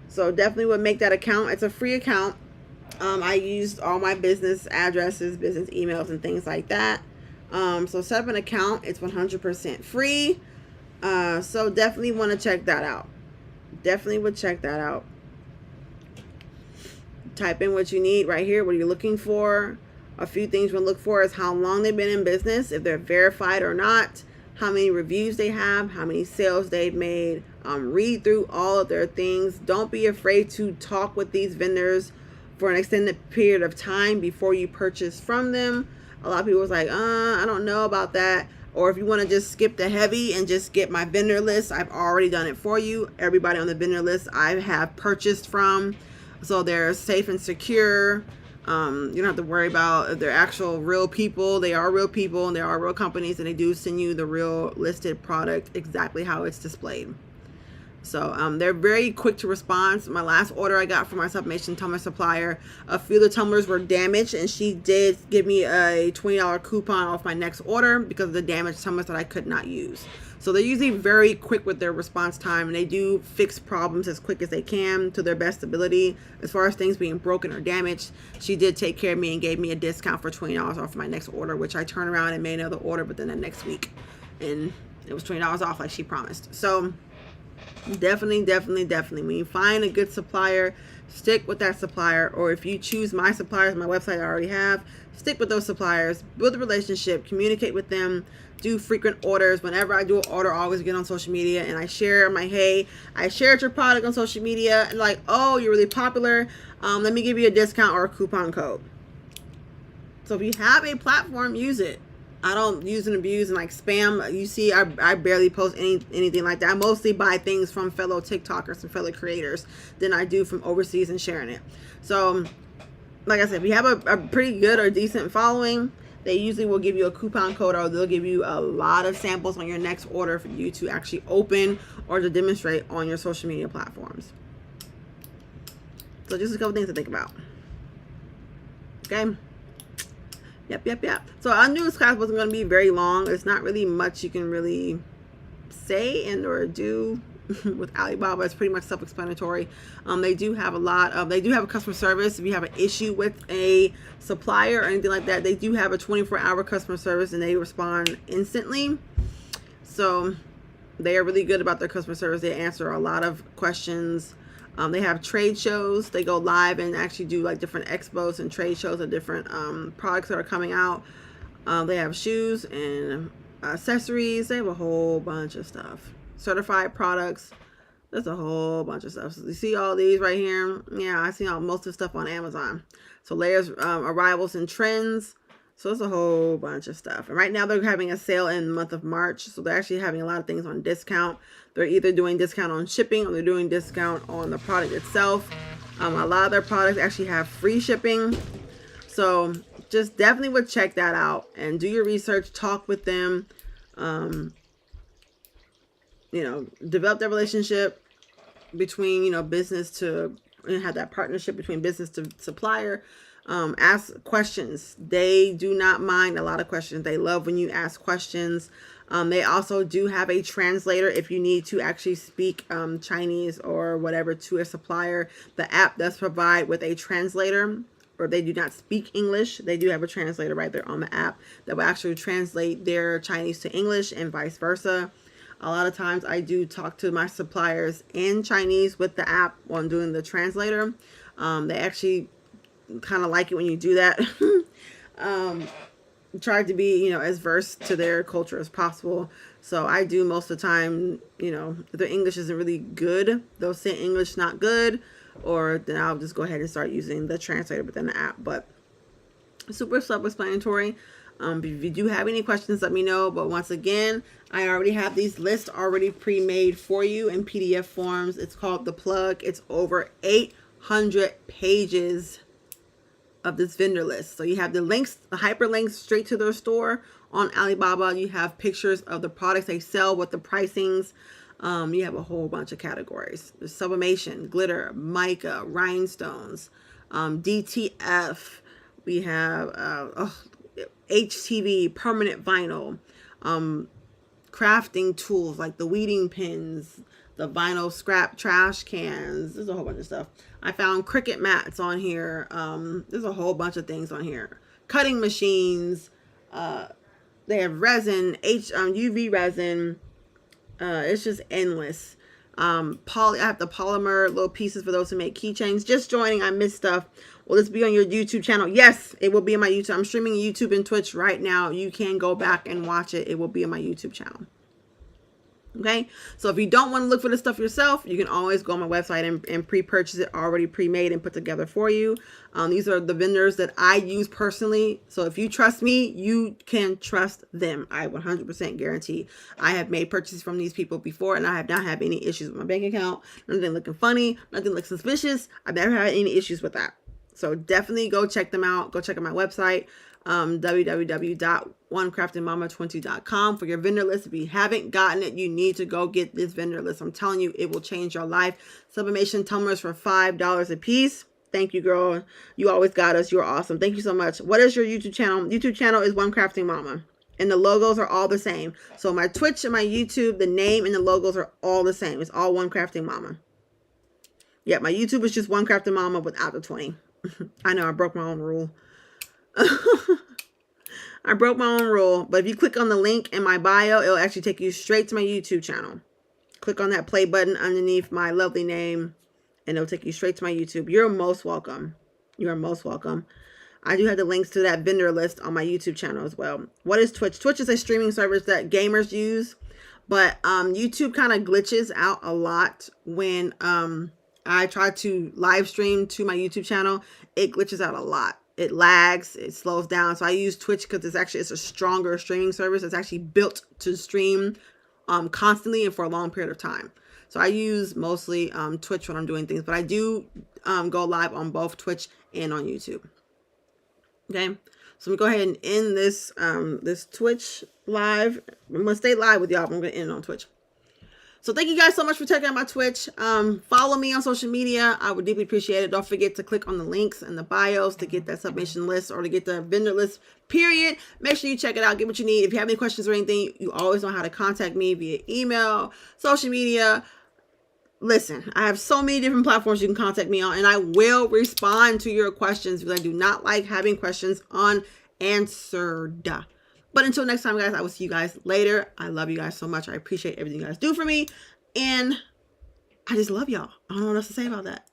so definitely would make that account. It's a free account. I used all my business addresses, business emails, and things like that. So set up an account. It's 100% free. So definitely want to check that out. Definitely would check that out. Type in what you need right here. What are you looking for? A few things we'll look for is how long they've been in business, if they're verified or not, how many reviews they have, how many sales they've made. Read through all of their things. Don't be afraid to talk with these vendors for an extended period of time before you purchase from them. A lot of people was like, I don't know about that. Or if you want to just skip the heavy and just get my vendor list, I've already done it for you. Everybody on the vendor list I have purchased from. So they're safe and secure. You don't have to worry about if they're actual real people. They are real people and they are real companies, and they do send you the real listed product exactly how it's displayed. So they're very quick to respond. My last order I got from my sublimation tumbler supplier, a few of the tumblers were damaged, and she did give me a $20 coupon off my next order because of the damaged tumblers that I could not use. So they're usually very quick with their response time, and they do fix problems as quick as they can to their best ability. As far as things being broken or damaged, she did take care of me and gave me a discount for $20 off my next order, which I turned around and made another order within the next week, and it was $20 off like she promised. So definitely when you find a good supplier, stick with that supplier. Or if you choose my suppliers, my website I already have, stick with those suppliers, build a relationship, communicate with them, do frequent orders. Whenever I do an order, I always get on social media and I share my, hey, I shared your product on social media, and like, oh, you're really popular, let me give you a discount or a coupon code. So if you have a platform, use it. I don't use and abuse and like spam. You see, I barely post anything like that. I mostly buy things from fellow TikTokers and fellow creators than I do from overseas and sharing it. So like I said, if you have a pretty good or decent following, they usually will give you a coupon code, or they'll give you a lot of samples on your next order for you to actually open or to demonstrate on your social media platforms. So just a couple things to think about. Okay. Yep. So I knew this class wasn't going to be very long. There's not really much you can really say and or do with Alibaba. It's pretty much self-explanatory. They do have a customer service. If you have an issue with a supplier or anything like that, they do have a 24-hour customer service, and they respond instantly. So they are really good about their customer service. They answer a lot of questions. They have trade shows. They go live and actually do like different expos and trade shows of different products that are coming out. They have shoes and accessories. They have a whole bunch of stuff. Certified products. There's a whole bunch of stuff. So you see all these right here? Yeah, I see most of the stuff on Amazon. So layers, arrivals and trends. So it's a whole bunch of stuff. And right now they're having a sale in the month of March. So they're actually having a lot of things on discount. They're either doing discount on shipping or they're doing discount on the product itself. A lot of their products actually have free shipping. So just definitely would check that out and do your research, talk with them, develop that relationship between, business to, and have that partnership between business to supplier. Ask questions. They do not mind a lot of questions. They love when you ask questions. They also do have a translator if you need to actually speak Chinese or whatever to a supplier. The app does provide with a translator, or they do not speak English. They do have a translator right there on the app that will actually translate their Chinese to English and vice versa. A lot of times I do talk to my suppliers in Chinese with the app while I'm doing the translator. They actually kind of like it when you do that. Try to be, as versed to their culture as possible. So I do most of the time, if their English isn't really good, they'll say English not good, or then I'll just go ahead and start using the translator within the app. But super self-explanatory. If you do have any questions, let me know. But once again, I already have these lists already pre-made for you in PDF forms. It's called The Plug. It's over 100 pages of this vendor list. So you have the links, the hyperlinks straight to their store on Alibaba. You have pictures of the products they sell with the pricings. You have a whole bunch of categories. There's sublimation, glitter, mica, rhinestones, DTF. We have HTV, permanent vinyl, crafting tools like the weeding pins, the vinyl scrap trash cans. There's a whole bunch of stuff. I found Cricut mats on here. There's a whole bunch of things on here. Cutting machines. They have resin, UV resin. It's just endless. I have the polymer little pieces for those who make keychains. Just joining, I missed stuff. Will this be on your YouTube channel? Yes, it will be on my YouTube. I'm streaming YouTube and Twitch right now. You can go back and watch it. It will be on my YouTube channel. Okay, so if you don't want to look for this stuff yourself, you can always go on my website and pre-purchase it already pre-made and put together for you. These are the vendors that I use personally. So if you trust me, you can trust them. I 100% guarantee. I have made purchases from these people before, and I have not had any issues with my bank account. Nothing looking funny, nothing looking suspicious. I've never had any issues with that. So definitely go check them out. Go check out my website. www.onecraftingmama20.com for your vendor list. If you haven't gotten it, you need to go get this vendor list. I'm telling you, it will change your life. Sublimation tumblers for $5 a piece. Thank you, girl. You always got us. You're awesome. Thank you so much. What is your YouTube channel? YouTube channel is One Crafting Mama. And the logos are all the same. So my Twitch and my YouTube, the name and the logos are all the same. It's all One Crafting Mama. Yeah, my YouTube is just One Crafting Mama without the 20. I know I broke my own rule. I broke my own rule, but if you click on the link in my bio, it'll actually take you straight to my YouTube channel. Click on that play button underneath my lovely name, and it'll take you straight to my YouTube. You're most welcome. You are most welcome. I do have the links to that vendor list on my YouTube channel as well. What is Twitch? Twitch is a streaming service that gamers use, but YouTube kind of glitches out a lot when I try to live stream to my YouTube channel. It glitches out a lot. It lags, it slows down. So I use Twitch because it's a stronger streaming service. It's actually built to stream constantly and for a long period of time. So I use mostly Twitch when I'm doing things, but I do go live on both Twitch and on YouTube. Okay, so we go ahead and end this this Twitch live. I'm gonna stay live with y'all. I'm gonna end on Twitch. So thank you guys so much for checking out my Twitch. Follow me on social media. I would deeply appreciate it. Don't forget to click on the links in the bios to get that submission list or to get the vendor list, period. Make sure you check it out. Get what you need. If you have any questions or anything, you always know how to contact me via email, social media. Listen, I have so many different platforms you can contact me on, and I will respond to your questions because I do not like having questions unanswered. But until next time, guys, I will see you guys later. I love you guys so much. I appreciate everything you guys do for me. And I just love y'all. I don't know what else to say about that.